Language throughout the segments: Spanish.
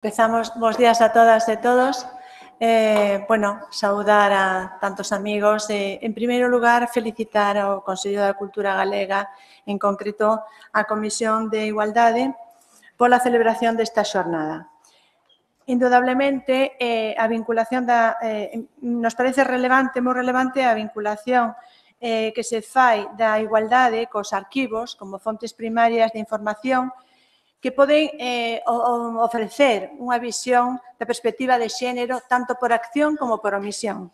Empezamos, bons días a todas e todos. Saudar a tantos amigos. En primeiro lugar, felicitar ao Consello da Cultura Galega, en concreto a Comisión de Igualdade, pola celebración desta xornada. Indudablemente, a vinculación nos parece relevante, moi relevante, a vinculación que se fai da igualdade cos arquivos como fontes primarias de información que poden ofrecer unha visión da perspectiva de xénero tanto por acción como por omisión,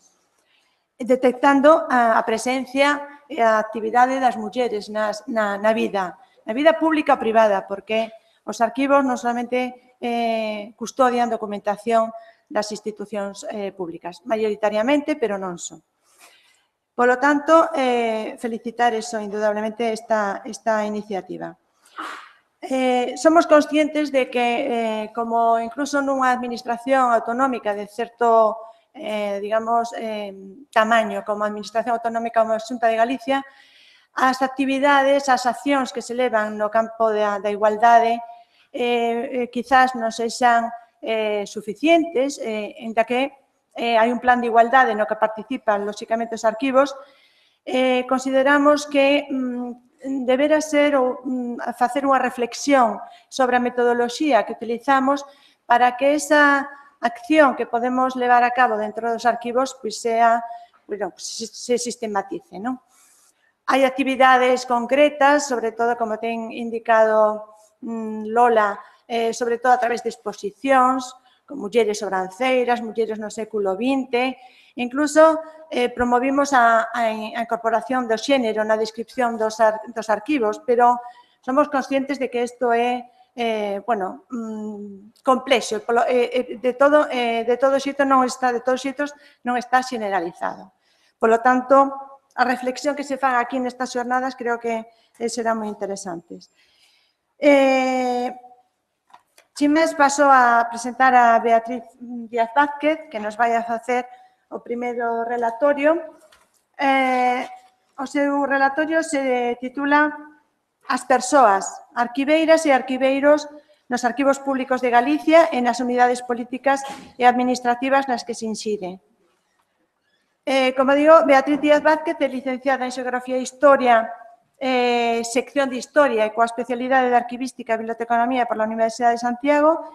detectando a presencia e a actividade das mulleres na vida pública ou privada, porque os arquivos non solamente custodian documentación das institucións públicas, maioritariamente, pero non son. Polo tanto, felicitar eso, indudablemente, esta iniciativa. Somos conscientes de que, como incluso nunha administración autonómica de certo, tamaño, como a Administración Autonómica como a Xunta de Galicia, as actividades, as accións que se levan no campo da igualdade quizás non sexan suficientes, ainda que hai un plan de igualdade no que participan, lóxicamente, os arquivos. Consideramos que debera ser facer unha reflexión sobre a metodoloxía que utilizamos para que esa acción que podemos levar a cabo dentro dos arquivos se sistematice. Hai actividades concretas, sobre todo, como ten indicado Lola, sobre todo a través de exposicións, con mulleres sobranceiras, mulleres no século XX. Incluso promovimos a incorporación do xénero na descripción dos arquivos, pero somos conscientes de que isto é complexo, de todos xeitos non está xeneralizado. Polo tanto, a reflexión que se fan aquí nestas xornadas creo que serán moi interesantes. Chimés paso a presentar a Beatriz Díaz Vázquez, que nos vai a facer o primeiro relatorio. O seu relatorio se titula As persoas, arquiveiras e arquiveiros nos arquivos públicos de Galicia e nas unidades políticas e administrativas nas que se incide. Como digo, Beatriz Díaz Vázquez é licenciada en Xeografía e Historia, sección de Historia e coa especialidade de Arquivística e Biblioteconomía pola Universidade de Santiago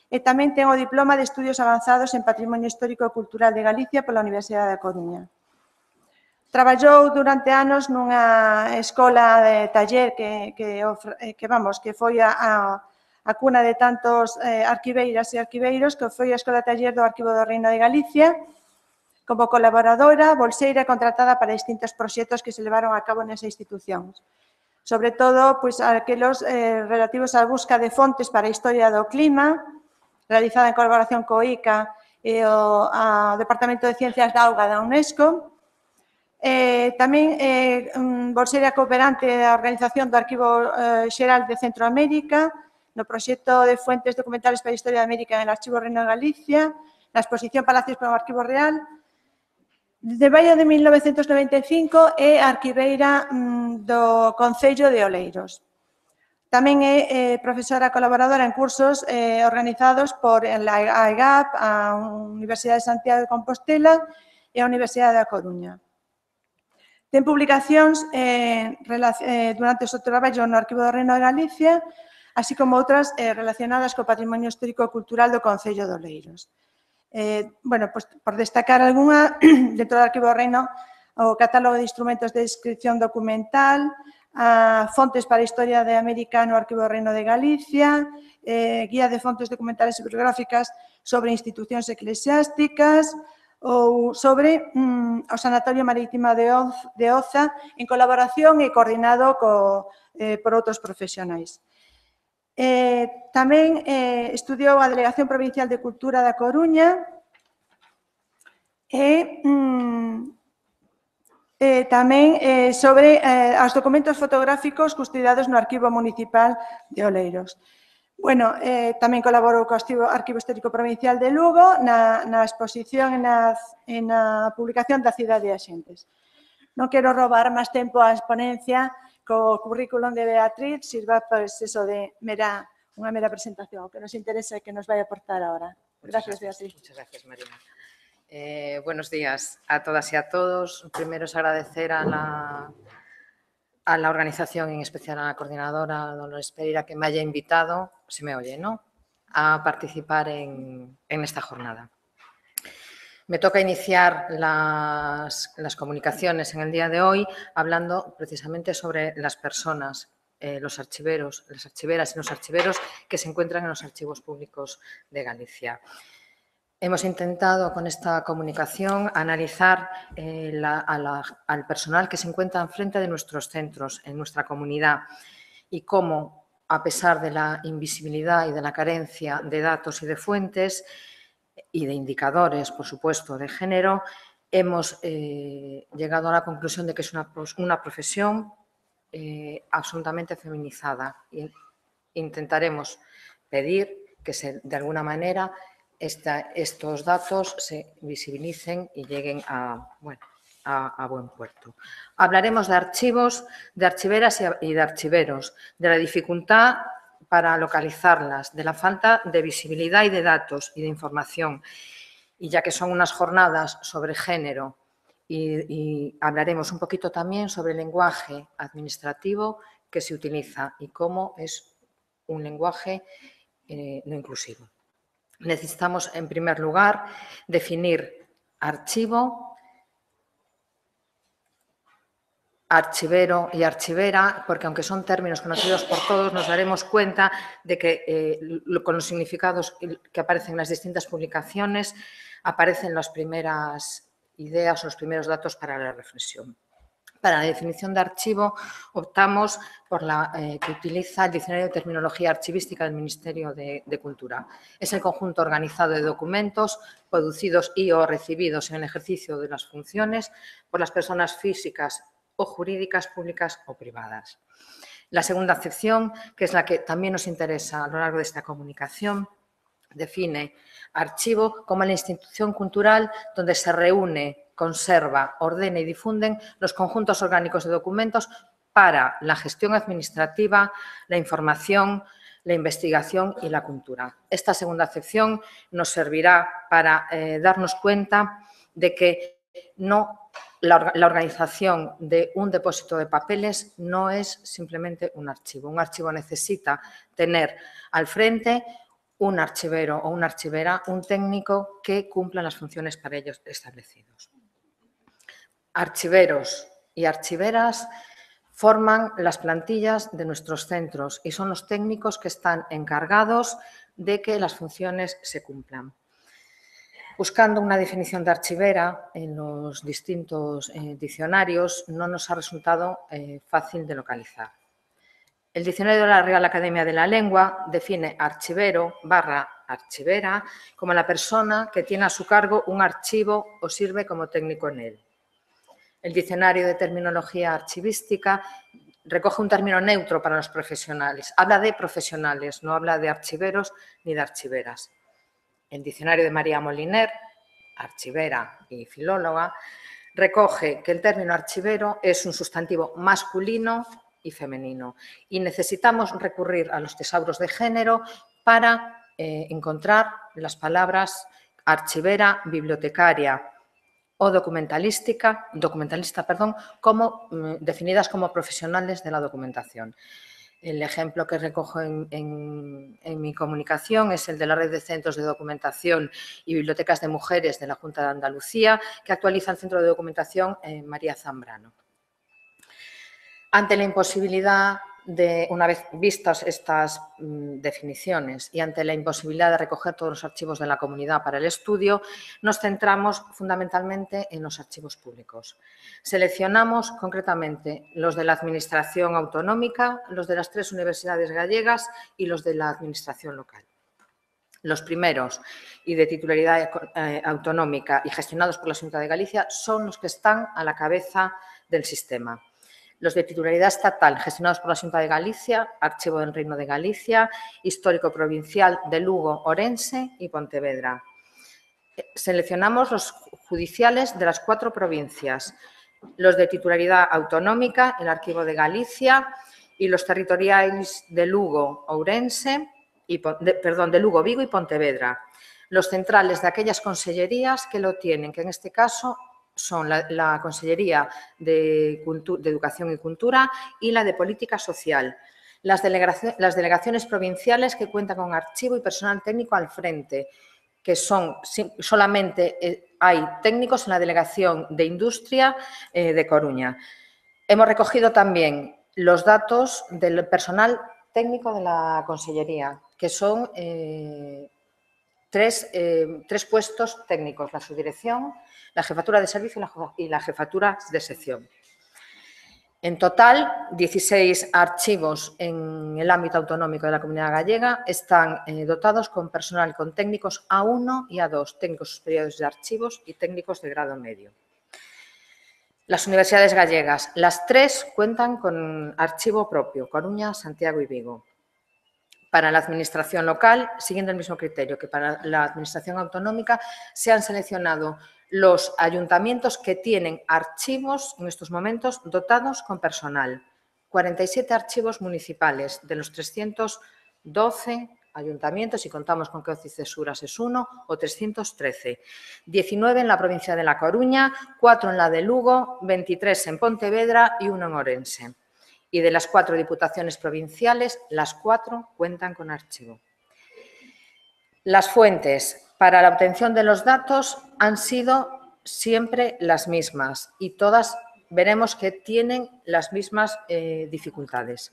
e tamén ten o diploma de Estudios Avanzados en Patrimonio Histórico e Cultural de Galicia pola Universidade da Coruña. Traballou durante anos nunha escola de taller que foi a cuna de tantos arquiveiras e arquiveiros, que foi a Escola de Taller do Arquivo do Reino de Galicia, como colaboradora, bolseira contratada para distintos proxectos que se levaron a cabo nesa institución. Sobre todo, aqueles relativos á busca de fontes para a historia do clima, realizada en colaboración co ICA e o Departamento de Ciencias da Auga da UNESCO. Tamén bolseira cooperante da Organización do Arquivo Xeral de Centroamérica, no proxecto de fuentes documentales para a historia de América en el Archivo Reino de Galicia, na exposición Palacios para o Arquivo Real. De maio de 1995 é arquiveira do Concello de Oleiros. Tamén é profesora colaboradora en cursos organizados por a EGAP, a Universidade de Santiago de Compostela e a Universidade da Coruña. Ten publicacións durante o seu traballo no Arquivo do Reino de Galicia, así como outras relacionadas co patrimonio histórico e cultural do Concello de Oleiros. Por destacar algunha, dentro do Arquivo do Reino, o catálogo de instrumentos de descripción documental, a fontes para a historia de América no Arquivo do Reino de Galicia, guía de fontes documentales e bibliográficas sobre institucións eclesiásticas ou sobre o Sanatorio Marítimo de Oza en colaboración e coordinado por outros profesionais. Tamén estudiou a Delegación Provincial de Cultura da Coruña e tamén sobre os documentos fotográficos custodiados no Arquivo Municipal de Oleiros. Tamén colaborou co Arquivo Histórico Provincial de Lugo na exposición e na publicación da Cidade de Axentes. Non quero roubar máis tempo á exponencia co currículum de Beatriz, sirva de mera unha mera presentación. O que nos interesa é que nos vai aportar ahora. Gracias, Beatriz. Muchas gracias, Marina. Buenos días a todas y a todos. Primero es agradecer a la organización, en especial a la coordinadora Dolores Pereira, que me haya invitado, se me oye, ¿no?, a participar en esta jornada. Me toca iniciar las comunicaciones en el día de hoy hablando precisamente sobre las personas, los archiveros, las archiveras y los archiveros que se encuentran en los archivos públicos de Galicia. Hemos intentado con esta comunicación analizar al personal que se encuentra enfrente de nuestros centros, en nuestra comunidad, y cómo, a pesar de la invisibilidad y de la carencia de datos y de fuentes y de indicadores, por supuesto, de género, hemos llegado a la conclusión de que es una profesión absolutamente feminizada. Intentaremos pedir que de alguna manera estos datos se visibilicen y lleguen a buen puerto. Hablaremos de archivos, de archiveras y de archiveros, de la dificultad para localizarlas, de la falta de visibilidad y de datos y de información. Y ya que son unas jornadas sobre género, y hablaremos un poquito también sobre el lenguaje administrativo que se utiliza y cómo es un lenguaje no inclusivo. Necesitamos, en primer lugar, definir archivo, archivero y archivera, porque aunque son términos conocidos por todos, nos daremos cuenta de que con los significados que aparecen en las distintas publicaciones aparecen las primeras ideas o los primeros datos para la reflexión. Para la definición de archivo optamos por la que utiliza el Diccionario de Terminología Archivística del Ministerio de Cultura. Es el conjunto organizado de documentos producidos y o recibidos en el ejercicio de las funciones por las personas físicas o jurídicas, públicas o privadas. La segunda acepción, que es la que también nos interesa a lo largo de esta comunicación, define archivo como la institución cultural donde se reúne, conserva, ordena y difunden los conjuntos orgánicos de documentos para la gestión administrativa, la información, la investigación y la cultura. Esta segunda acepción nos servirá para darnos cuenta de que la organización de un depósito de papeles no es simplemente un archivo. Un archivo necesita tener al frente un archivero o una archivera, un técnico que cumpla las funciones para ellos establecidos. Archiveros y archiveras forman las plantillas de nuestros centros y son los técnicos que están encargados de que las funciones se cumplan. Buscando una definición de archivera en los distintos diccionarios no nos ha resultado fácil de localizar. El Diccionario de la Real Academia de la Lengua define archivero / archivera como la persona que tiene a su cargo un archivo o sirve como técnico en él. El Diccionario de Terminología Archivística recoge un término neutro para los profesionales. Habla de profesionales, no habla de archiveros ni de archiveras. El Diccionario de María Moliner, archivera y filóloga, recoge que el término archivero es un sustantivo masculino y femenino y necesitamos recurrir a los tesauros de género para encontrar las palabras archivera, bibliotecaria o documentalista, como definidas como profesionales de la documentación. El ejemplo que recojo en mi comunicación es el de la Red de Centros de Documentación y Bibliotecas de Mujeres de la Junta de Andalucía, que actualiza el Centro de Documentación María Zambrano. Ante la imposibilidad una vez vistas estas definiciones y ante la imposibilidad de recoger todos los archivos de la comunidad para el estudio, nos centramos fundamentalmente en los archivos públicos. Seleccionamos concretamente los de la Administración autonómica, los de las 3 universidades gallegas y los de la Administración local. Los primeros, y de titularidad autonómica y gestionados por la Xunta de Galicia, son los que están a la cabeza del sistema. Los de titularidad estatal, gestionados por la Xunta de Galicia, Archivo del Reino de Galicia, Histórico Provincial de Lugo, Orense y Pontevedra. Seleccionamos los judiciales de las 4 provincias, los de titularidad autonómica, el Archivo de Galicia, y los territoriales de Lugo, Ourense, de Lugo, Vigo y Pontevedra. Los centrales de aquellas consellerías que lo tienen, que en este caso son la Consellería de Educación y Cultura y la de Política Social. Las delegaciones provinciales que cuentan con archivo y personal técnico al frente, que son solamente hay técnicos en la Delegación de Industria de Coruña. Hemos recogido también los datos del personal técnico de la Consellería, que son tres puestos técnicos: la subdirección, la jefatura de servicio y la jefatura de sección. En total, 16 archivos en el ámbito autonómico de la Comunidad Gallega están dotados con personal con técnicos A1 y A2, técnicos superiores de archivos y técnicos de grado medio. Las universidades gallegas, las tres cuentan con archivo propio: Coruña, Santiago y Vigo. Para la administración local, siguiendo el mismo criterio que para la administración autonómica, se han seleccionado los ayuntamientos que tienen archivos en estos momentos dotados con personal. 47 archivos municipales de los 312 ayuntamientos, si contamos con que Ocio y Cesuras es uno, o 313. 19 en la provincia de La Coruña, 4 en la de Lugo, 23 en Pontevedra y 1 en Orense. Y de las 4 diputaciones provinciales, las 4 cuentan con archivo. Las fuentes para la obtención de los datos han sido siempre las mismas y todas veremos que tienen las mismas dificultades.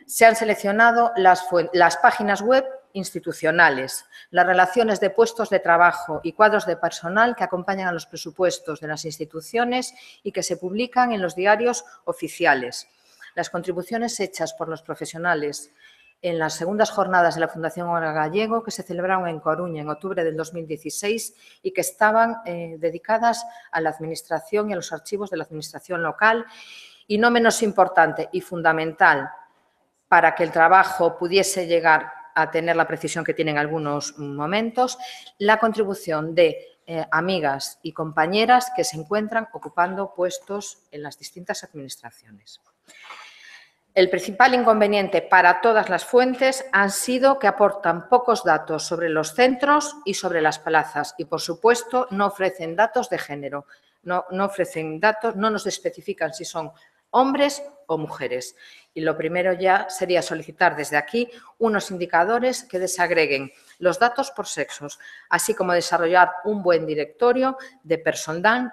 Se han seleccionado las páginas web institucionales, las relaciones de puestos de trabajo y cuadros de personal que acompañan a los presupuestos de las instituciones y que se publican en los diarios oficiales. Las contribuciones hechas por los profesionales en las segundas jornadas de la Fundación Obra Gallego, que se celebraron en Coruña en octubre del 2016 y que estaban dedicadas a la administración y a los archivos de la administración local. Y no menos importante y fundamental para que el trabajo pudiese llegar a tener la precisión que tiene en algunos momentos, la contribución de amigas y compañeras que se encuentran ocupando puestos en las distintas administraciones. El principal inconveniente para todas las fuentes han sido que aportan pocos datos sobre los centros y sobre las plazas y, por supuesto, no ofrecen datos de género, no ofrecen datos, no nos especifican si son hombres o mujeres. Y lo primero ya sería solicitar desde aquí unos indicadores que desagreguen los datos por sexos, así como desarrollar un buen directorio de personal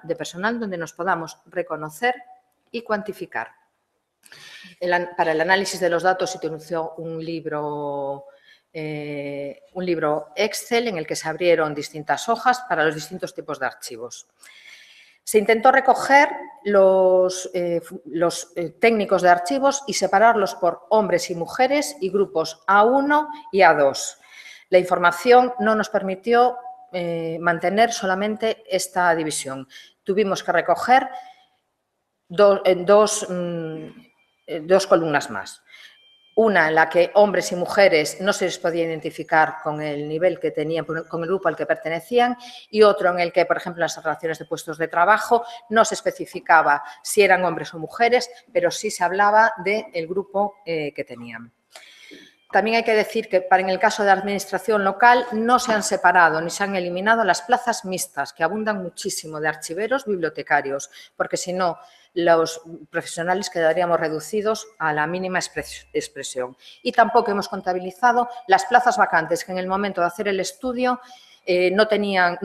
donde nos podamos reconocer y cuantificar. Para el análisis de los datos se utilizó un libro Excel en el que se abrieron distintas hojas para los distintos tipos de archivos. Se intentó recoger los técnicos de archivos y separarlos por hombres y mujeres y grupos A1 y A2. La información no nos permitió mantener solamente esta división. Tuvimos que recoger dos columnas más. Una en la que hombres y mujeres no se les podía identificar con el nivel que tenían, con el grupo al que pertenecían, y otro en el que, por ejemplo, en las relaciones de puestos de trabajo no se especificaba si eran hombres o mujeres, pero sí se hablaba del grupo que tenían. También hay que decir que en el caso de la administración local no se han separado ni se han eliminado las plazas mixtas, que abundan muchísimo, de archiveros, bibliotecarios, porque si no, los profesionales quedaríamos reducidos a la mínima expresión. Y tampoco hemos contabilizado las plazas vacantes que en el momento de hacer el estudio no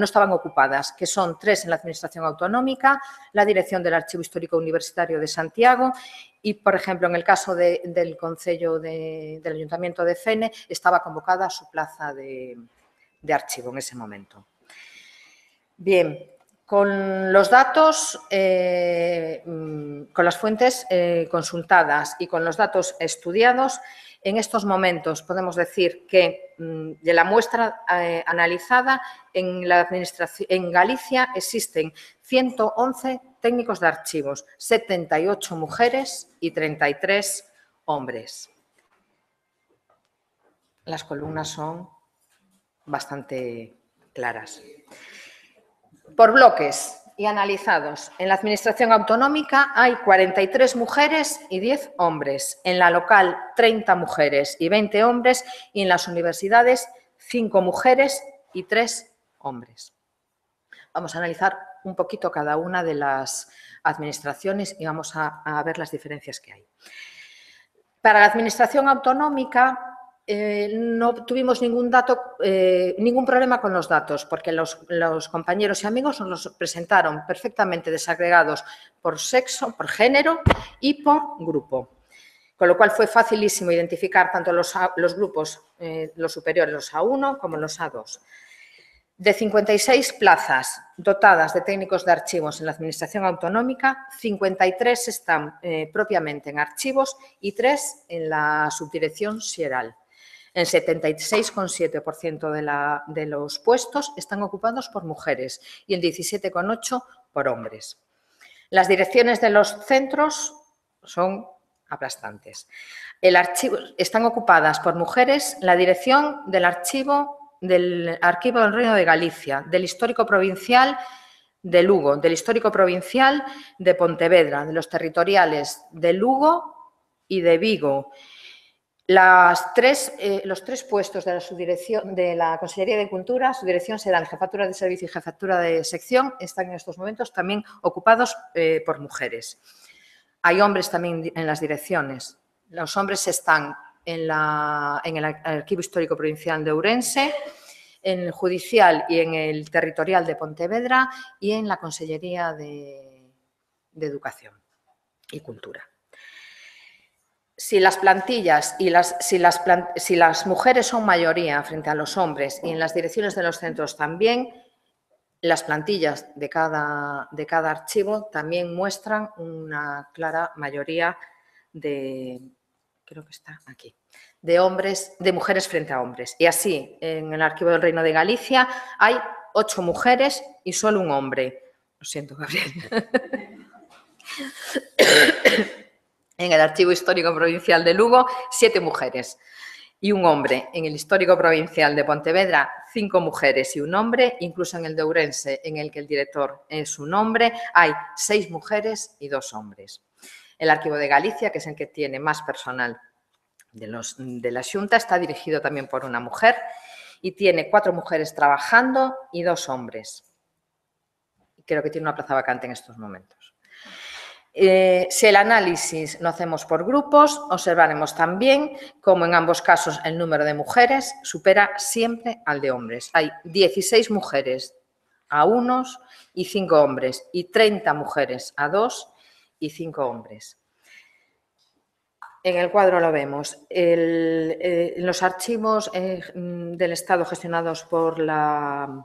estaban ocupadas, que son 3 en la Administración Autonómica, la Dirección del Archivo Histórico Universitario de Santiago y, por ejemplo, en el caso del Concello del Ayuntamiento de Fene, estaba convocada su plaza de archivo en ese momento. Bien, con los datos, con las fuentes consultadas y con los datos estudiados, en estos momentos podemos decir que de la muestra analizada en Galicia existen 111 técnicos de archivos, 78 mujeres y 33 hombres. Las columnas son bastante claras. Por bloques, y analizados. En la Administración autonómica hay 43 mujeres y 10 hombres. En la local, 30 mujeres y 20 hombres. Y en las universidades, 5 mujeres y 3 hombres. Vamos a analizar un poquito cada una de las administraciones y vamos a ver las diferencias que hay. Para la Administración autonómica no tuvimos ningún problema con los datos, porque los compañeros y amigos nos los presentaron perfectamente desagregados por sexo, por género y por grupo. Con lo cual fue facilísimo identificar tanto los grupos, los superiores, los A1 como los A2. De 56 plazas dotadas de técnicos de archivos en la Administración autonómica, 53 están propiamente en archivos y 3 en la subdirección SIERAL. El 76,7% de los puestos están ocupados por mujeres y el 17,8% por hombres. Las direcciones de los centros son aplastantes. Están ocupadas por mujeres la dirección del Archivo del Reino de Galicia, del Histórico Provincial de Lugo, del Histórico Provincial de Pontevedra, de los territoriales de Lugo y de Vigo. Los tres puestos de la subdirección de la Consellería de Cultura, su dirección serán Jefatura de Servicio y Jefatura de Sección, están en estos momentos también ocupados por mujeres. Hay hombres también en las direcciones. Los hombres están en el Archivo Histórico Provincial de Ourense, en el Judicial y en el Territorial de Pontevedra y en la Consellería de Educación y Cultura. Si las plantillas y si las mujeres son mayoría frente a los hombres y en las direcciones de los centros también, las plantillas de cada archivo también muestran una clara mayoría creo que está aquí, de mujeres frente a hombres. Y así, en el Archivo del Reino de Galicia hay 8 mujeres y solo un hombre. Lo siento, Gabriel. En el Archivo Histórico Provincial de Lugo, 7 mujeres y un hombre. En el Histórico Provincial de Pontevedra, 5 mujeres y un hombre. Incluso en el de Ourense, en el que el director es un hombre, hay 6 mujeres y 2 hombres. El Archivo de Galicia, que es el que tiene más personal de la Xunta, está dirigido también por una mujer y tiene 4 mujeres trabajando y 2 hombres. Creo que tiene una plaza vacante en estos momentos. Si el análisis lo hacemos por grupos, observaremos también cómo en ambos casos el número de mujeres supera siempre al de hombres. Hay 16 mujeres a unos y 5 hombres y 30 mujeres a 2 y 5 hombres. En el cuadro lo vemos. Los archivos del Estado gestionados por la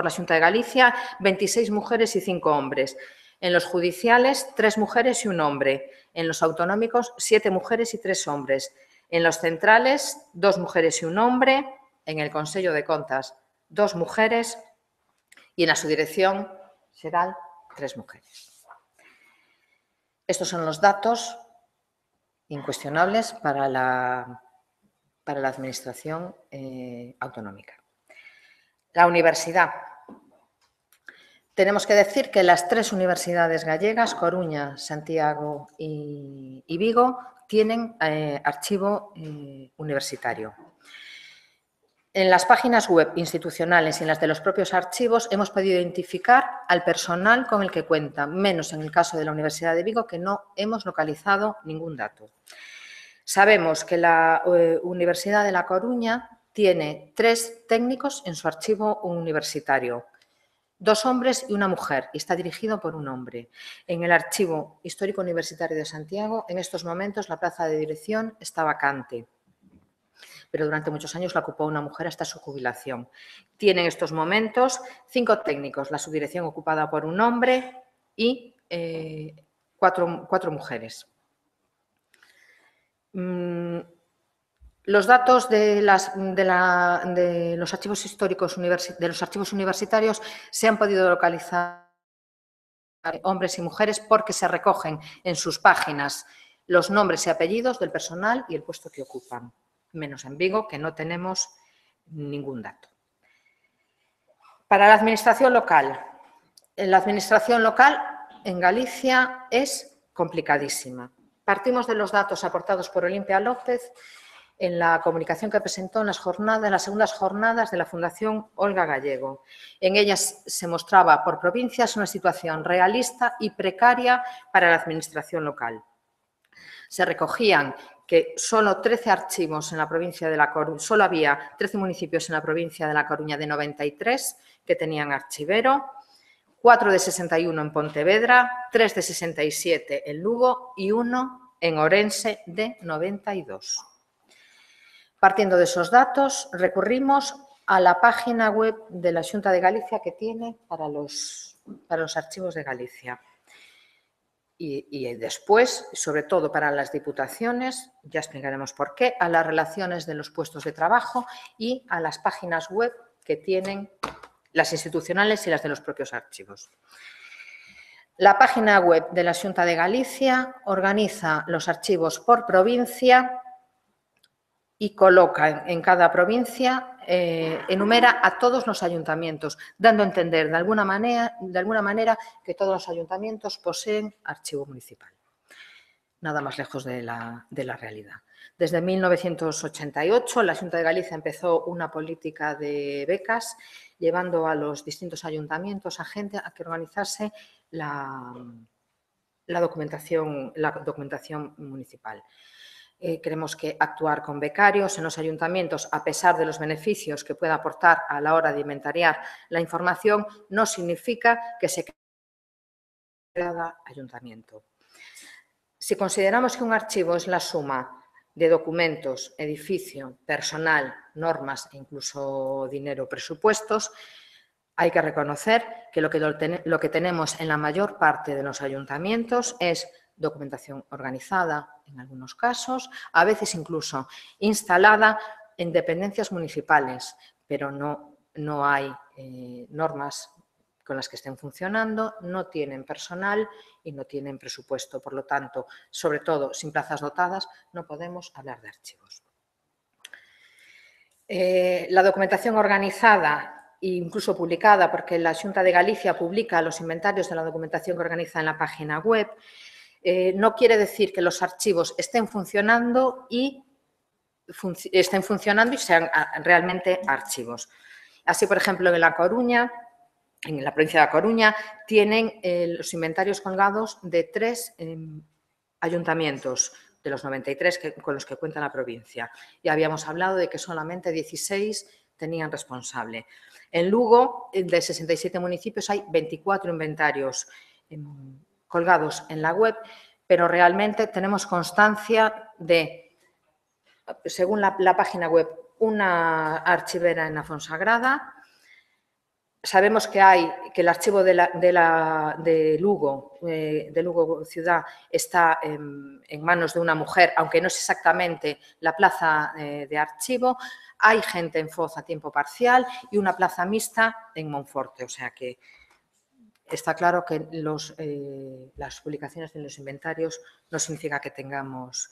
Xunta de Galicia, 26 mujeres y 5 hombres. En los judiciales, 3 mujeres y un hombre. En los autonómicos, 7 mujeres y 3 hombres. En los centrales, 2 mujeres y un hombre. En el Consello de Contas, 2 mujeres. Y en la subdirección xeral, 3 mujeres. Estos son los datos incuestionables para la Administración autonómica. La universidad. Tenemos que decir que las 3 universidades gallegas, Coruña, Santiago y Vigo, tienen archivo universitario. En las páginas web institucionales y en las de los propios archivos hemos podido identificar al personal con el que cuentan, menos en el caso de la Universidad de Vigo, que no hemos localizado ningún dato. Sabemos que la Universidad de La Coruña tiene 3 técnicos en su archivo universitario, 2 hombres y una mujer, y está dirigido por un hombre. En el Archivo Histórico Universitario de Santiago, en estos momentos, la plaza de dirección está vacante, pero durante muchos años la ocupó una mujer hasta su jubilación. Tiene en estos momentos 5 técnicos, la subdirección ocupada por un hombre y 4 mujeres. Los datos de los archivos históricos de los archivos universitarios se han podido localizar hombres y mujeres porque se recogen en sus páginas los nombres y apellidos del personal y el puesto que ocupan, menos en Vigo, que no tenemos ningún dato. Para la administración local. La administración local en Galicia es complicadísima. Partimos de los datos aportados por Olimpia López en la comunicación que presentó en las segundas jornadas de la Fundación Olga Gallego. En ellas se mostraba por provincias una situación realista y precaria para la administración local. Se recogían que solo 13 archivos en la provincia de La Coruña, solo había 13 municipios en la provincia de La Coruña de 93 que tenían archivero, 4 de 61 en Pontevedra, 3 de 67 en Lugo y 1 en Ourense de 92. Partiendo de esos datos, recurrimos a la página web de la Xunta de Galicia que tiene para los archivos de Galicia. Y después, sobre todo para las diputaciones, ya explicaremos por qué, a las relaciones de los puestos de trabajo y a las páginas web que tienen las institucionales y las de los propios archivos. La página web de la Xunta de Galicia organiza los archivos por provincia y coloca en cada provincia, enumera a todos los ayuntamientos, dando a entender de alguna manera que todos los ayuntamientos poseen archivo municipal. Nada más lejos de la realidad. Desde 1988, la Xunta de Galicia empezó una política de becas, llevando a los distintos ayuntamientos a gente a que organizase la documentación municipal. Creemos que actuar con becarios en los ayuntamientos, a pesar de los beneficios que pueda aportar a la hora de inventariar la información, no significa que se cree cada ayuntamiento. Si consideramos que un archivo es la suma de documentos, edificio, personal, normas e incluso dinero, presupuestos, hay que reconocer que lo que tenemos en la mayor parte de los ayuntamientos es documentación organizada, en algunos casos, a veces incluso instalada en dependencias municipales, pero no hay normas con las que estén funcionando, no tienen personal y no tienen presupuesto. Por lo tanto, sobre todo sin plazas dotadas, no podemos hablar de archivos. La documentación organizada e incluso publicada, porque la Xunta de Galicia publica los inventarios de la documentación que organiza en la página web, no quiere decir que los archivos estén funcionando y sean realmente archivos. Así, por ejemplo, en La Coruña, en la provincia de La Coruña, tienen los inventarios colgados de 3 ayuntamientos de los 93 con los que cuenta la provincia. Ya habíamos hablado de que solamente 16 tenían responsable. En Lugo, de 67 municipios, hay 24 inventarios colgados en la web, pero realmente tenemos constancia de, según la página web, una archivera en la Fonsagrada. Sabemos que el archivo de Lugo Ciudad, está en manos de una mujer, aunque no es exactamente la plaza de archivo. Hay gente en Foz a tiempo parcial y una plaza mixta en Monforte. O sea que está claro que las publicaciones de los inventarios no significa que tengamos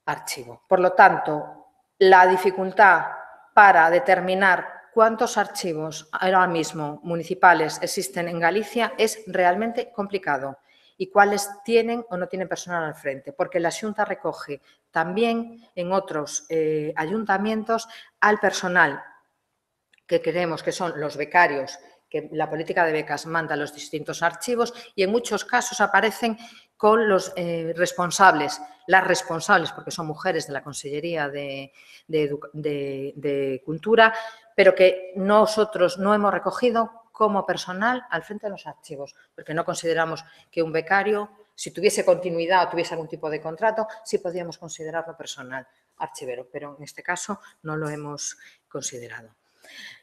archivo. Por lo tanto, la dificultad para determinar cuántos archivos ahora mismo municipales existen en Galicia es realmente complicado y cuáles tienen o no tienen personal al frente, porque la Xunta recoge también en otros ayuntamientos al personal que creemos que son los becarios, que la política de becas manda a los distintos archivos y en muchos casos aparecen con los responsables, las responsables, porque son mujeres de la Consellería de Cultura, pero que nosotros no hemos recogido como personal al frente de los archivos, porque no consideramos que un becario, si tuviese continuidad o tuviese algún tipo de contrato, sí podríamos considerarlo personal archivero, pero en este caso no lo hemos considerado.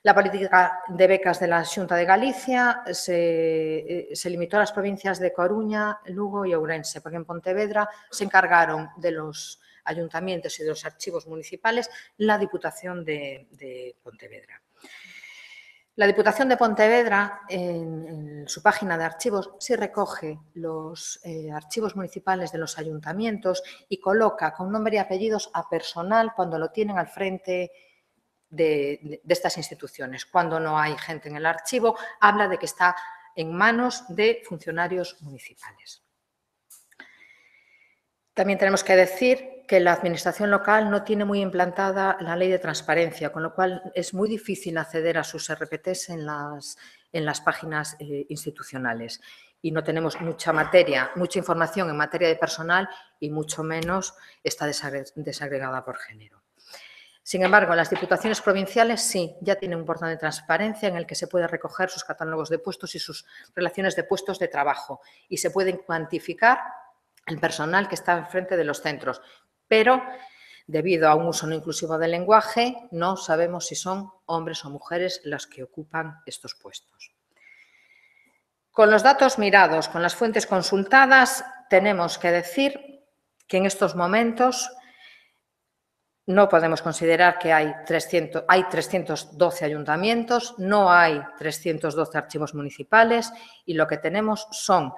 La política de becas de la Xunta de Galicia se limitó a las provincias de Coruña, Lugo y Ourense, porque en Pontevedra se encargaron de los ayuntamientos y de los archivos municipales la Diputación de Pontevedra. La Diputación de Pontevedra, en su página de archivos, sí recoge los archivos municipales de los ayuntamientos y coloca con nombre y apellidos a personal cuando lo tienen al frente de estas instituciones. Cuando no hay gente en el archivo, habla de que está en manos de funcionarios municipales. También tenemos que decir que la administración local no tiene muy implantada la ley de transparencia, con lo cual es muy difícil acceder a sus RPTs en las páginas institucionales. Y no tenemos mucha información en materia de personal y mucho menos está desagregada por género. Sin embargo, las diputaciones provinciales sí, ya tienen un portal de transparencia en el que se puede recoger sus catálogos de puestos y sus relaciones de puestos de trabajo y se pueden cuantificar el personal que está enfrente de los centros, pero debido a un uso no inclusivo del lenguaje, no sabemos si son hombres o mujeres los que ocupan estos puestos. Con los datos mirados, con las fuentes consultadas, tenemos que decir que en estos momentos no podemos considerar que hay 312 ayuntamientos, no hay 312 archivos municipales y lo que tenemos son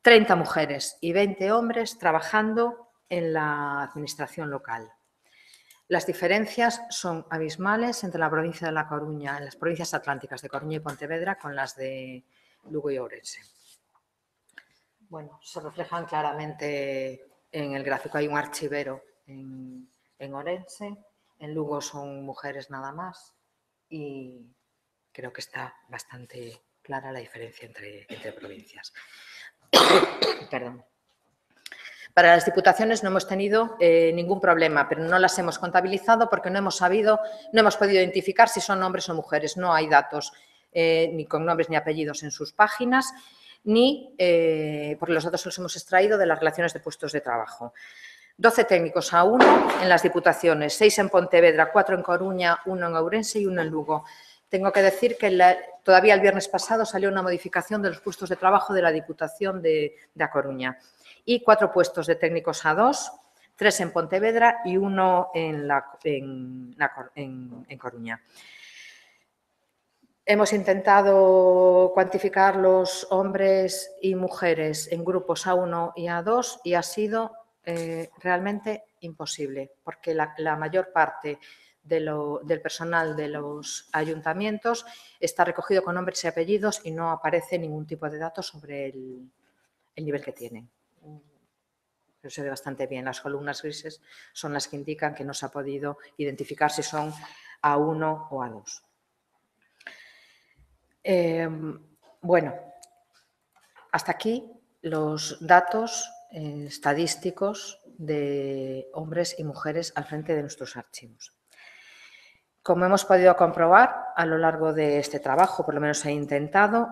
30 mujeres y 20 hombres trabajando en la administración local. Las diferencias son abismales entre la provincia de La Coruña, en las provincias atlánticas de Coruña y Pontevedra, con las de Lugo y Ourense. Bueno, se reflejan claramente en el gráfico. Hay un archivero en Ourense, en Lugo son mujeres nada más y creo que está bastante clara la diferencia entre provincias. Perdón. Para las diputaciones no hemos tenido ningún problema, pero no las hemos contabilizado porque no hemos podido identificar si son hombres o mujeres. No hay datos ni con nombres ni apellidos en sus páginas, ni porque los datos los hemos extraído de las relaciones de puestos de trabajo. 12 técnicos a 1 en las diputaciones, 6 en Pontevedra, 4 en Coruña, 1 en Ourense y 1 en Lugo. Tengo que decir que todavía el viernes pasado salió una modificación de los puestos de trabajo de la Diputación de A Coruña y 4 puestos de técnicos a 2, 3 en Pontevedra y 1 en Coruña. Hemos intentado cuantificar los hombres y mujeres en grupos A1 y A2 y ha sido realmente imposible, porque la mayor parte del personal de los ayuntamientos está recogido con nombres y apellidos y no aparece ningún tipo de datos sobre el nivel que tienen. Pero se ve bastante bien. Las columnas grises son las que indican que no se ha podido identificar si son A1 o A2. Bueno, hasta aquí los datos estadísticos de hombres y mujeres al frente de nuestros archivos. Como hemos podido comprobar a lo largo de este trabajo, por lo menos he intentado,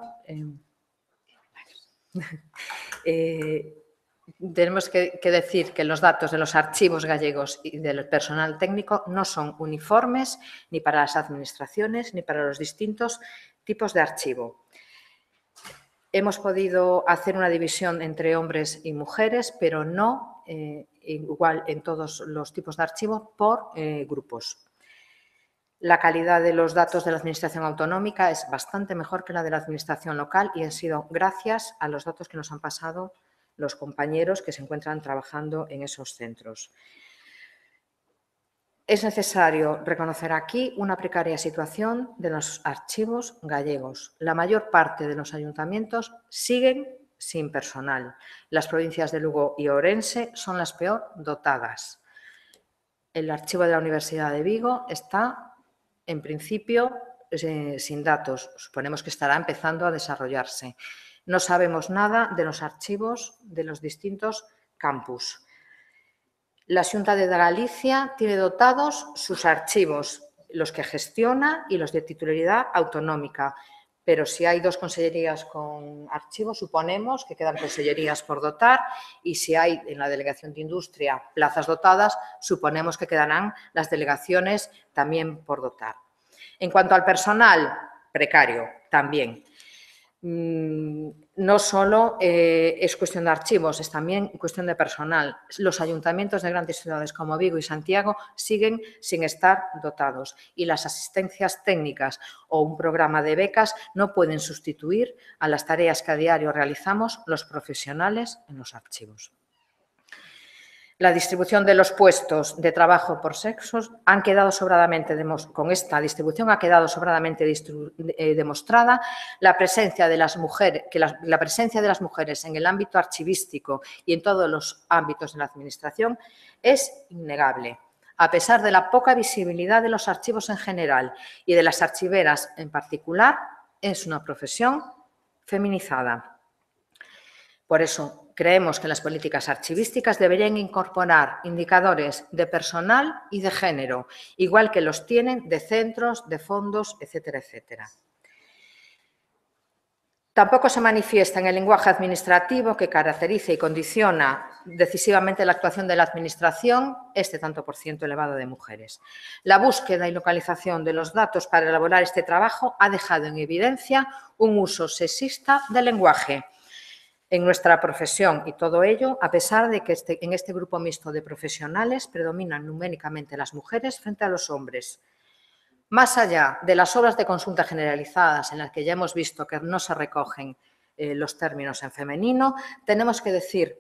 tenemos que decir que los datos de los archivos gallegos y del personal técnico no son uniformes ni para las administraciones ni para los distintos tipos de archivo. Hemos podido hacer una división entre hombres y mujeres, pero no igual en todos los tipos de archivo por grupos. La calidad de los datos de la Administración autonómica es bastante mejor que la de la Administración local y ha sido gracias a los datos que nos han pasado los compañeros que se encuentran trabajando en esos centros. Es necesario reconocer aquí una precaria situación de los archivos gallegos. La mayor parte de los ayuntamientos siguen sin personal. Las provincias de Lugo y Ourense son las peor dotadas. El archivo de la Universidad de Vigo está, en principio, sin datos. Suponemos que estará empezando a desarrollarse. No sabemos nada de los archivos de los distintos campus. La Xunta de Galicia tiene dotados sus archivos, los que gestiona y los de titularidad autonómica. Pero si hay 2 consellerías con archivos, suponemos que quedan consellerías por dotar y si hay en la Delegación de Industria plazas dotadas, suponemos que quedarán las delegaciones también por dotar. En cuanto al personal, precario también. No solo es cuestión de archivos, es también cuestión de personal. Los ayuntamientos de grandes ciudades como Vigo y Santiago siguen sin estar dotados y las asistencias técnicas o un programa de becas no pueden sustituir a las tareas que a diario realizamos los profesionales en los archivos. La distribución de los puestos de trabajo por sexos han quedado sobradamente, con esta distribución ha quedado sobradamente demostrada la presencia de las mujeres, la presencia de las mujeres en el ámbito archivístico y en todos los ámbitos de la Administración es innegable. A pesar de la poca visibilidad de los archivos en general y de las archiveras en particular, es una profesión feminizada. Por eso, creemos que las políticas archivísticas deberían incorporar indicadores de personal y de género, igual que los tienen de centros, de fondos, etcétera, etcétera. Tampoco se manifiesta en el lenguaje administrativo que caracteriza y condiciona decisivamente la actuación de la Administración este tanto por ciento elevado de mujeres. La búsqueda y localización de los datos para elaborar este trabajo ha dejado en evidencia un uso sexista del lenguaje en nuestra profesión, y todo ello a pesar de que en este grupo mixto de profesionales predominan numéricamente las mujeres frente a los hombres. Más allá de las obras de consulta generalizadas en las que ya hemos visto que no se recogen los términos en femenino, tenemos que decir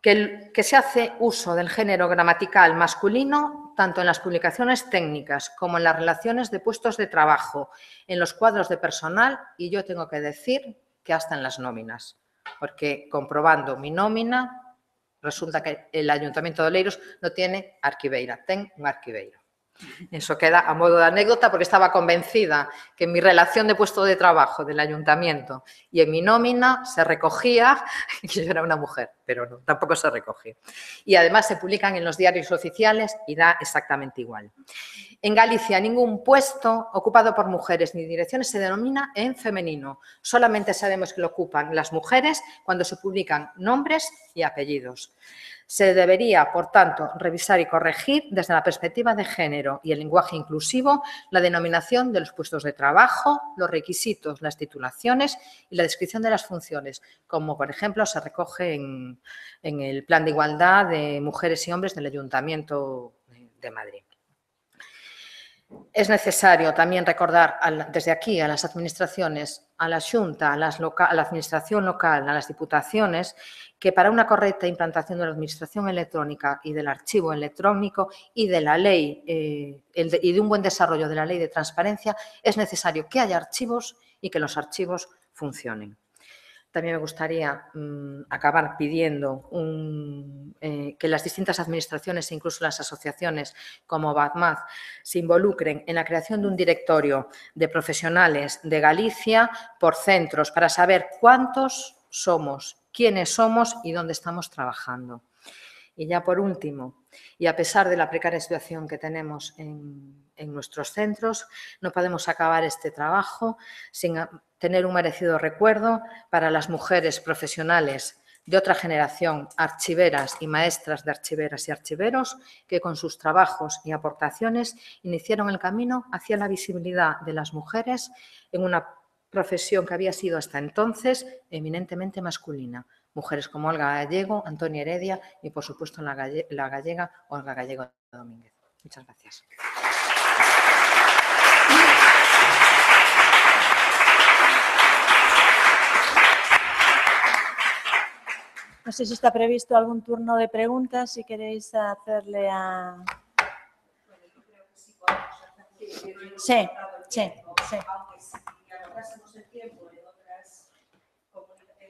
que se hace uso del género gramatical masculino tanto en las publicaciones técnicas como en las relaciones de puestos de trabajo, en los cuadros de personal y yo tengo que decir que hasta en las nóminas, porque comprobando mi nómina resulta que el Ayuntamiento de Oleiros no tiene arquiveira, ten un arquiveiro. Eso queda a modo de anécdota porque estaba convencida que en mi relación de puesto de trabajo del ayuntamiento y en mi nómina se recogía que yo era una mujer, pero no, tampoco se recoge. Y además se publican en los diarios oficiales y da exactamente igual. En Galicia ningún puesto ocupado por mujeres ni direcciones se denomina en femenino. Solamente sabemos que lo ocupan las mujeres cuando se publican nombres y apellidos. Se debería, por tanto, revisar y corregir desde la perspectiva de género y el lenguaje inclusivo la denominación de los puestos de trabajo, los requisitos, las titulaciones y la descripción de las funciones, como por ejemplo se recoge en el Plan de Igualdad de Mujeres y Hombres del Ayuntamiento de Madrid. Es necesario también recordar desde aquí a las administraciones, a la Xunta, a la administración local, a las diputaciones, que para una correcta implantación de la administración electrónica y del archivo electrónico y de la ley y de un buen desarrollo de la ley de transparencia es necesario que haya archivos y que los archivos funcionen. También me gustaría acabar pidiendo que las distintas administraciones e incluso las asociaciones como BADMAD se involucren en la creación de un directorio de profesionales de Galicia por centros para saber cuántos somos, quiénes somos y dónde estamos trabajando. Y ya por último, y a pesar de la precaria situación que tenemos en nuestros centros, no podemos acabar este trabajo sin tener un merecido recuerdo para las mujeres profesionales de otra generación, archiveras y maestras de archiveras y archiveros, que con sus trabajos y aportaciones iniciaron el camino hacia la visibilidad de las mujeres en una profesión que había sido hasta entonces eminentemente masculina. Mujeres como Olga Gallego, Antonia Heredia y, por supuesto, la gallega Olga Gallego Domínguez. Muchas gracias. No sé si está previsto algún turno de preguntas, si queréis hacerle a... Sí, sí, sí. Aunque si agotásemos el tiempo en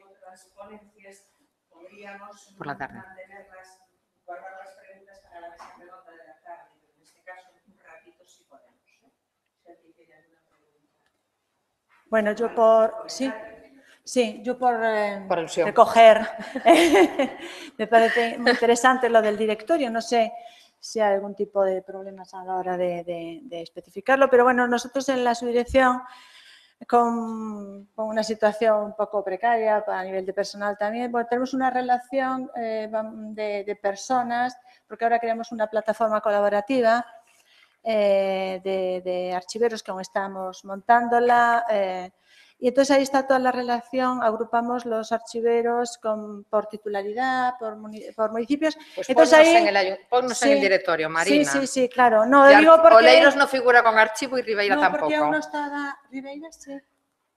otras ponencias, podríamos mantenerlas, guardar las preguntas para la mesa redonda de la tarde, pero en este caso un ratito sí podemos. Si alguien tiene alguna pregunta. Bueno, yo por... Sí. Sí, yo por alusión. recoger, me parece muy interesante lo del directorio, no sé si hay algún tipo de problemas a la hora de especificarlo, pero bueno, nosotros en la subdirección, con una situación un poco precaria a nivel de personal también, bueno, tenemos una relación de personas, porque ahora creamos una plataforma colaborativa de archiveros que aún estamos montándola, y entonces ahí está toda la relación, agrupamos los archiveros por titularidad, por municipios. Pues entonces ponnos en el directorio, Marina. Sí, claro. No, digo porque... Oleiros no figura con archivo y Ribeira no, tampoco. Porque aún no estaba... Ribeira, sí.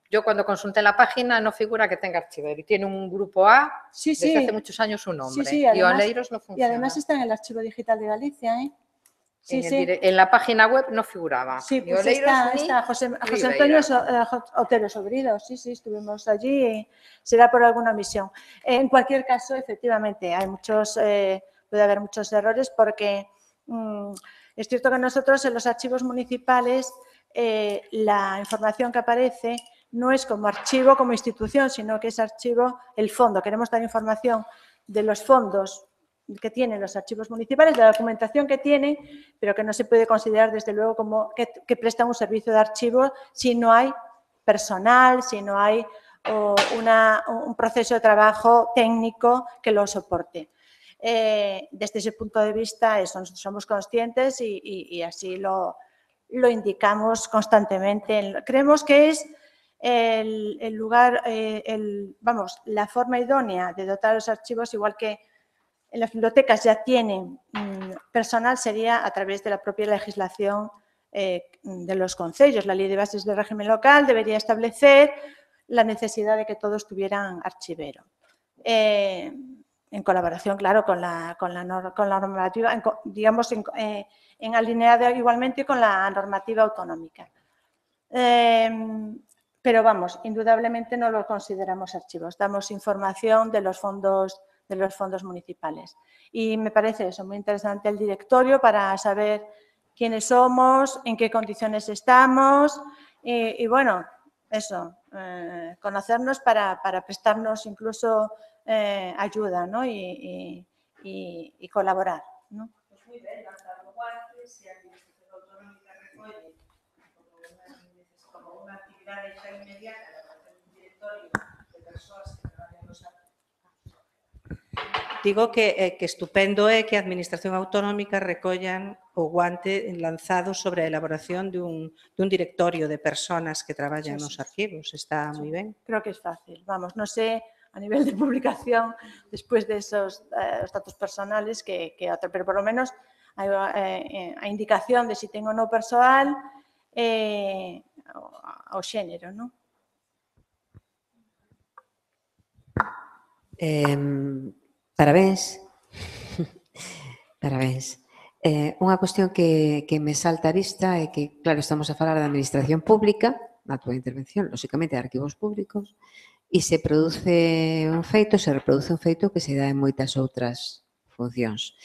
Yo cuando consulté la página no figura que tenga archivero y tiene un grupo A Sí, desde sí. hace muchos años su nombre. Sí, Y además, Oleiros no y funciona. además está en el Archivo Digital de Galicia, ¿eh? Sí, sí. En la página web no figuraba. Sí, Ni pues Oleiros está ni José Ribeira. Antonio Otero Sobrido, sí, estuvimos allí y será por alguna omisión. En cualquier caso, efectivamente, puede haber muchos errores porque es cierto que nosotros en los archivos municipales la información que aparece no es como archivo, como institución, sino que es archivo, el fondo. Queremos dar información de los fondos que tienen los archivos municipales, de la documentación que tienen, pero que no se puede considerar desde luego como que prestan un servicio de archivo si no hay personal, si no hay un proceso de trabajo técnico que lo soporte. Desde ese punto de vista, nosotros somos conscientes y así lo indicamos constantemente. Creemos que es el lugar, la forma idónea de dotar los archivos, igual que en las bibliotecas ya tienen personal, sería a través de la propia legislación de los concellos. La Ley de Bases del Régimen Local debería establecer la necesidad de que todos tuvieran archivero. En colaboración, claro, con la normativa, digamos, en alineado igualmente con la normativa autonómica. Pero vamos, indudablemente no lo consideramos archivos. Damos información de los fondos municipales. Y me parece eso muy interesante el directorio para saber quiénes somos, en qué condiciones estamos y bueno, eso, conocernos para prestarnos incluso ayuda, ¿no? y colaborar, ¿no? Pues moi ben, lanzar o guante, se a Administración Autonómica recolle como unha actividade xa inmediata de elaboración dun directorio de persoas que traballan nos Digo que estupendo é que a Administración Autonómica recollan o guante lanzado sobre a elaboración dun directorio de personas que traballan nos arquivos. Está moi ben. Creo que es fácil. Vamos, no sé a nivel de publicación después de esos datos personales pero por lo menos hai a indicación de si tengo no persoal ao xénero, non? Parabéns. Parabéns. Unha cuestión que me salta a vista é que, claro, estamos a falar da administración pública, na túa intervención, lóxicamente, de arquivos públicos, e se reproduce un feito que se dá en moitas outras funcións.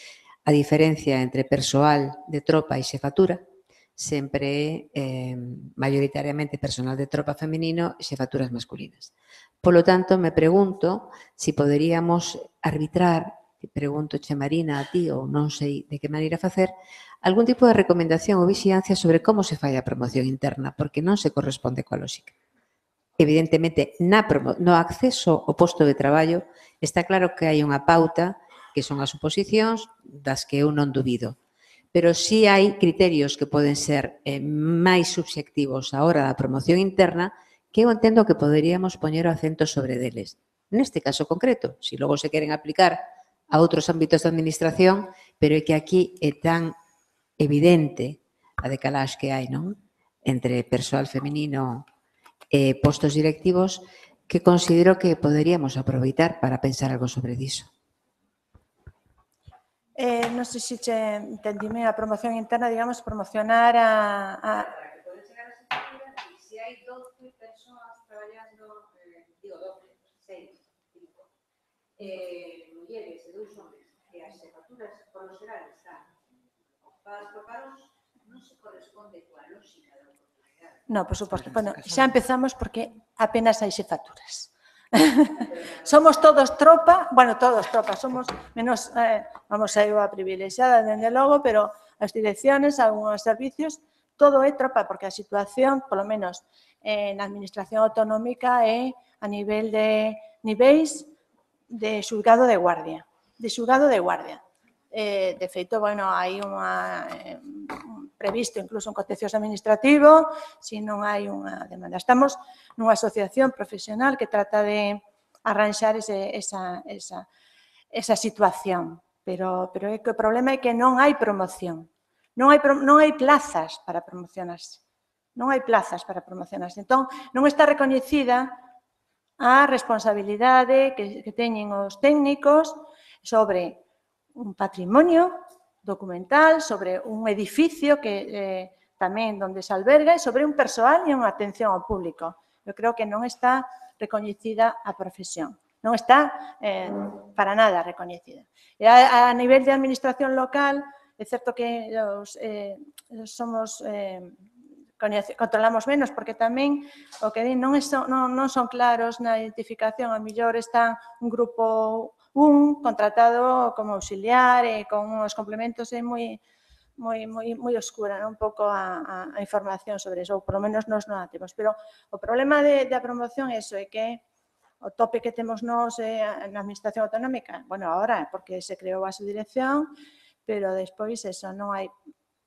A diferencia entre persoal de tropa e xefatura sempre é maioritariamente personal de tropa feminino e xefaturas masculinas. Polo tanto, me pregunto se poderíamos arbitrar, pregunto che Marina a ti ou non sei de que maneira facer, algún tipo de recomendación ou vixiancia sobre como se fai a promoción interna, porque non se corresponde coa lógica. Evidentemente, no acceso ao posto de traballo está claro que hai unha pauta que son as oposicións das que eu non dubido. Pero sí hai criterios que poden ser máis subxectivos á hora da promoción interna que eu entendo que poderíamos poñer o acento sobre deles. Neste caso concreto, se logo se queren aplicar a outros ámbitos da administración, pero é que aquí é tan evidente a decalaxe que hai, non? Entre persoal feminino e postos directivos que considero que poderíamos aproveitar para pensar algo sobre diso. Non sei se entendime a promoción interna, digamos, promocionar a que pode chegar a xefatura e se hai 12 persoas traballando, digo 12, 6, 5, mulleres e 2 homes, que as xefaturas, por lo xeral, están ocupadas por varóns, non se corresponde coa lógica da oportunidade. No, por suposto. Bueno, xa empezamos porque apenas hai xefaturas. Somos todos tropa, somos menos, vamos a ir a privilexiada, dende logo, pero as direcciones, algúns servicios, todo é tropa, porque a situación, polo menos na administración autonómica, é a nivel de niveis de xulgado de guardia. De feito, bueno, hai previsto incluso un contencioso administrativo se non hai unha demanda. Estamos nunha asociación profesional que trata de arranxar esa situación, pero é que o problema é que non hai promoción, non hai plazas para promocionarse. Non hai plazas para promocionarse. Entón, non está recoñecida a responsabilidade que teñen os técnicos sobre un patrimonio documental, sobre un edificio que tamén onde se alberga e sobre un persoal e unha atención ao público. Eu creo que non está recoñecida a profesión. Non está para nada recoñecida. E a nivel de administración local, é certo que somos controlamos menos, porque tamén o que din non son claros na identificación, a mellor está un grupo contratado como auxiliar e con os complementos moi oscura, un pouco a información sobre eso, ou polo menos nos non a temos. Pero o problema da promoción é iso, é que o tope que temos nós na Administración Autonómica, bueno, ahora porque se creou a subdirección, pero despois eso, non hai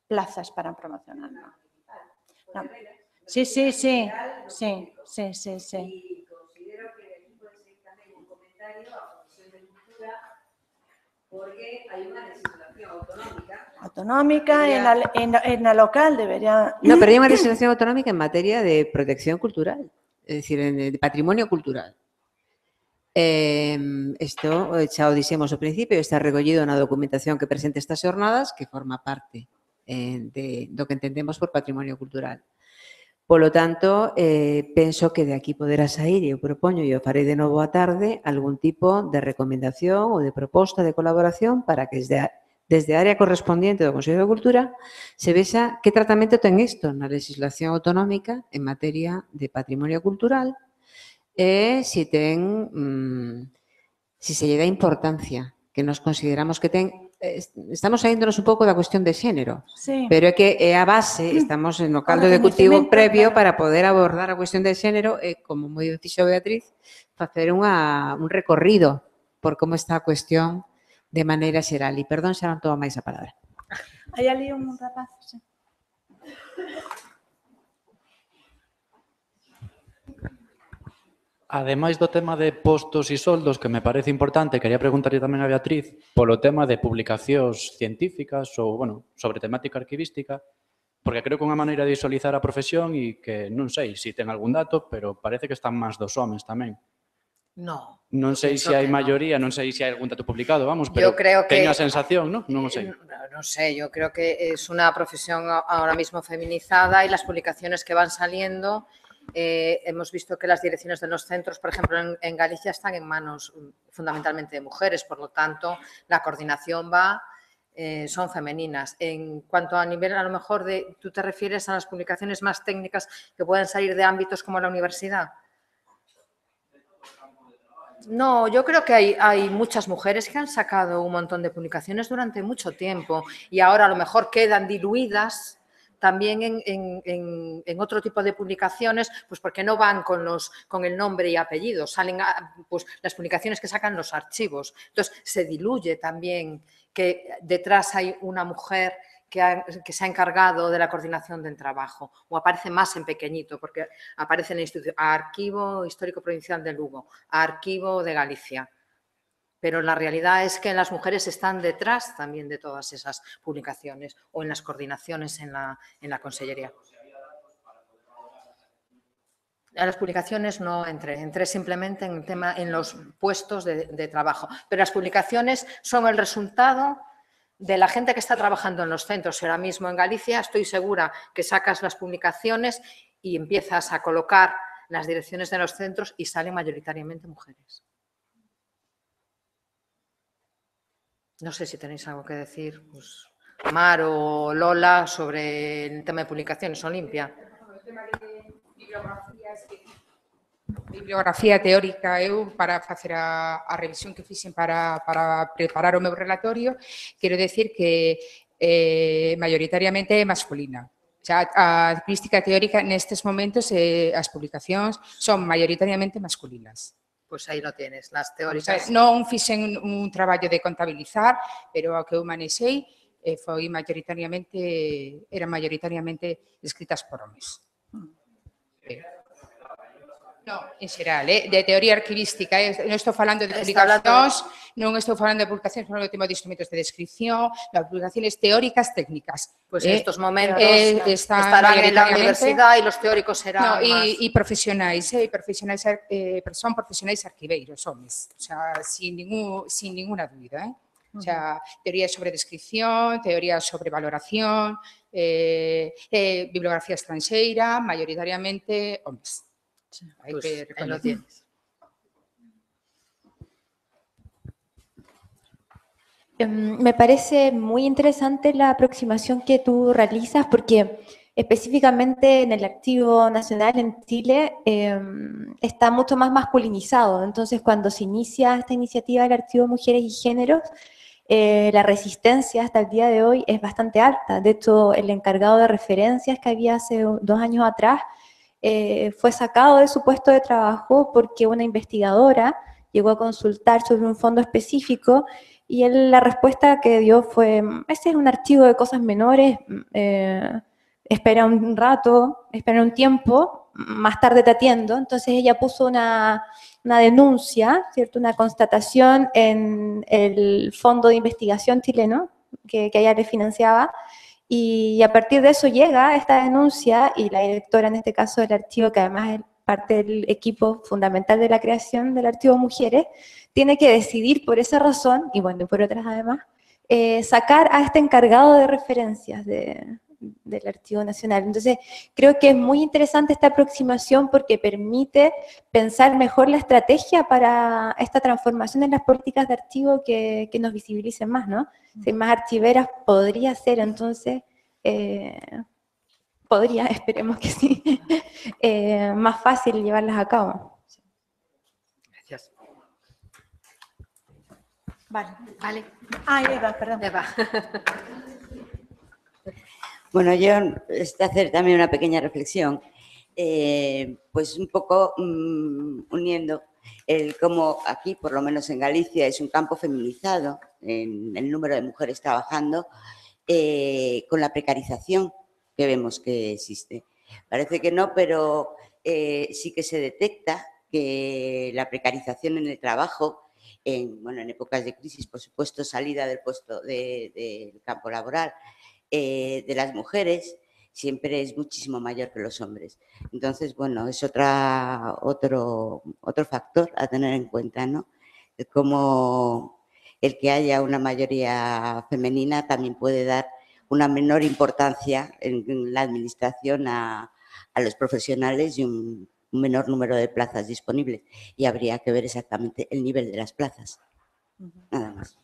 plazas para promocionar, non. No. Sí. Y considero que aquí puede ser también un comentario a la Comisión de Cultura, porque hay una legislación autonómica en la local debería... No, pero hay unha legislación autonómica en materia de protección cultural, é dicir, de patrimonio cultural. Isto xa o dixemos ao principio, está recollido na documentación que presenta estas xornadas, que forma parte do que entendemos por patrimonio cultural. Polo tanto, penso que de aquí poderá sair, e eu propoño, e o farei de novo a tarde, algún tipo de recomendación ou de proposta de colaboración para que desde a área correspondiente do Consello de Cultura se vexa que tratamento ten isto na legislación autonómica en materia de patrimonio cultural e se se lle dá importancia que nos consideramos que ten. Estamos saíndonos un pouco da cuestión de xénero, pero é que é a base, estamos no caldo de cultivo previo para poder abordar a cuestión de xénero e, como moi dixo Beatriz, facer un recorrido por como está a cuestión de maneira xeral. E perdón, xa non tomo máis a palabra. Hai ali un rapaz, sí. Ademais do tema de postos e soldos, que me parece importante, quería preguntarlle tamén a Beatriz polo tema de publicacións científicas ou, bueno, sobre temática arquivística, porque creo que é unha maneira de visualizar a profesión e que non sei se ten algún dato, pero parece que están máis dos homes tamén. No. Non sei se hai maioría, non sei se hai algún dato publicado, vamos, pero teño a sensación, ¿no? Non o sei. No sé, yo creo que es una profesión ahora mismo feminizada y las publicaciones que van saliendo, hemos visto que las direcciones de los centros, por ejemplo, en Galicia están en manos fundamentalmente de mujeres, por lo tanto, la coordinación son femeninas. En cuanto a nivel, a lo mejor, ¿tú te refieres a las publicaciones más técnicas que pueden salir de ámbitos como la universidad? No, yo creo que hay muchas mujeres que han sacado un montón de publicaciones durante mucho tiempo y ahora a lo mejor quedan diluidas también en otro tipo de publicaciones, pues porque no van con el nombre y apellido, salen pues las publicaciones que sacan los archivos. Entonces, se diluye también que detrás hay una mujer que se ha encargado de la coordinación del trabajo, o aparece más en pequeñito, porque aparece en el instituto, Archivo Histórico Provincial de Lugo, Archivo de Galicia. Pero la realidad es que las mujeres están detrás también de todas esas publicaciones o en las coordinaciones en la consellería. A las publicaciones no entré simplemente en los puestos de trabajo. Pero las publicaciones son el resultado de la gente que está trabajando en los centros. Ahora mismo en Galicia estoy segura que sacas las publicaciones y empiezas a colocar las direcciones de los centros y salen mayoritariamente mujeres. No sé si tenéis algo que decir, pues, Mar o Lola, sobre el tema de publicaciones, Olimpia. El tema de bibliografía teórica, eu, para facer a revisión que fixen para preparar o meu relatorio, quero decir que maioritariamente é masculina. A crítica teórica nestes momentos, as publicacións son maioritariamente masculinas. Pues aí lo tienes, las teóricas. Non fixen un traballo de contabilizar, pero o que eu manexei eran maioritariamente escritas por homes. No, en xeral, de teoría arquivística, non estou falando de Está hablando- publicacións, non estou falando de publicacións, falando do tema de instrumentos de descripción, de publicaciones teóricas técnicas. Pues en estos momentos están estarán en la mayoritariamente- universidad y los teóricos serán No, más... e profesionais, son profesionais arquiveiros, homes, o sea, sin ninguna dúbida, O sea, teorías sobre descripción, teorías sobre valoración, bibliografía estranxeira, mayoritariamente homes. Hay Pues que ahí lo reconocer. tienes. Me parece muy interesante la aproximación que tú realizas porque específicamente en el Archivo Nacional en Chile está mucho más masculinizado. Entonces, cuando se inicia esta iniciativa del Archivo Mujeres y Géneros, la resistencia hasta el día de hoy es bastante alta. De hecho, el encargado de referencias que había hace 2 años atrás fue sacado de su puesto de trabajo porque una investigadora llegó a consultar sobre un fondo específico y él, la respuesta que dio fue, ese es un archivo de cosas menores, espera un rato, espera un tiempo, más tarde te atiendo. Entonces ella puso una denuncia, ¿cierto? Una constatación en el fondo de investigación chileno que ella le financiaba, y a partir de eso llega esta denuncia y la directora, en este caso del archivo, que además es parte del equipo fundamental de la creación del Archivo Mujeres, tiene que decidir por esa razón, y bueno, por otras además, sacar a este encargado de referencias del Archivo Nacional. Entonces, creo que es muy interesante esta aproximación porque permite pensar mejor la estrategia para esta transformación en las políticas de archivo que nos visibilicen más, ¿no? Ser más archiveras podría ser, entonces, esperemos que sí, más fácil llevarlas a cabo. Gracias. Vale. Vale. Ah, Eva, perdón. Eva. Bueno, yo hacer también una pequeña reflexión, pues un poco uniendo cómo aquí, por lo menos en Galicia, es un campo feminizado en el número de mujeres trabajando, con la precarización que vemos que existe. Parece que no, pero sí que se detecta que la precarización en el trabajo, en épocas de crisis, por supuesto, salida del puesto del campo laboral, de las mujeres siempre es muchísimo mayor que los hombres. Entonces, bueno, es otro factor a tener en cuenta, ¿no? Como el que haya una mayoría femenina también puede dar una menor importancia en la administración a los profesionales y un menor número de plazas disponibles. Y habría que ver exactamente el nivel de las plazas. Nada más.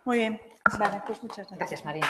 Muy bien. Vale, pues muchas gracias. Gracias, Marina.